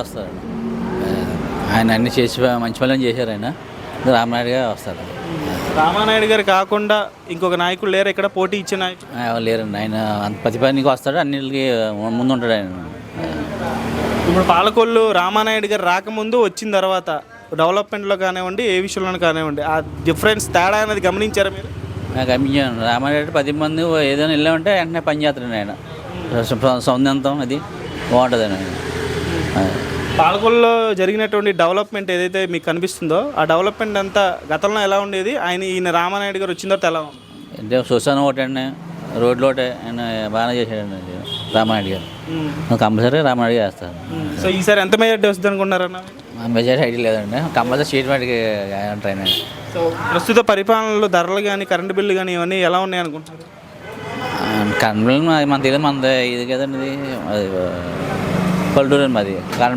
వస్తారు. ఆయన అన్ని చేసి మంచి పనులు చేశారు. ఆయన రామనాయుడు గారు వస్తారు. రామానాయుడు గారు కాకుండా ఇంకొక నాయకుడు లేరు ఇక్కడ పోటీ ఇచ్చే నాయకుడు? ఎవరు లేరండి. ఆయన అంత ప్రతి పనికి వస్తాడు, అన్నిటికీ ముందు ఉంటాడు ఆయన. ఇప్పుడు పాలకొల్లు రామానాయుడు గారు రాకముందు వచ్చిన తర్వాత డెవలప్మెంట్లో కానివ్వండి, ఏ విషయంలో కానివ్వండి, ఆ డిఫరెన్స్ తేడా అనేది గమనించారా మీరు? నాకు అమ్మించాను. రామానాయుడు 10 మంది ఏదైనా వెళ్ళామంటే వెంటనే పని చేస్తాడు ఆయన. సౌందర్యం అది బాగుంటుంది ఆయన. పాలకొల్లులో జరిగినటువంటి డెవలప్మెంట్ ఏదైతే మీకు కనిపిస్తుందో ఆ డెవలప్మెంట్ అంతా గతంలో ఎలా ఉండేది, ఈయన రామానాయుడు గారు వచ్చిన తర్వాత ఎలా ఉంది? అంటే శ్మశానం ఒకటి అండి, రోడ్లు ఒకటే ఆయన బాగానే చేశాడండి రామానాయుడు గారు. కంపల్సరీ రామానాయుడు గారు వేస్తారు. సో ఈసారి ఎంత మెజార్టీ వస్తుంది అనుకుంటున్నారన్న? మెజారిటీ ఐడియా లేదండి. కంపల్సరీ స్టేట్ వాటికి అంటారు ఆయన. సో ప్రస్తుత పరిపాలనలో ధరలు కానీ కరెంటు బిల్లు కానీ ఇవన్నీ ఎలా ఉన్నాయి అనుకుంటున్నారు? కరెంట్ బిల్ మన తెలియదు, మన ఇది కదండి, ఇది పల్లెటూరు మాది. కరెంట్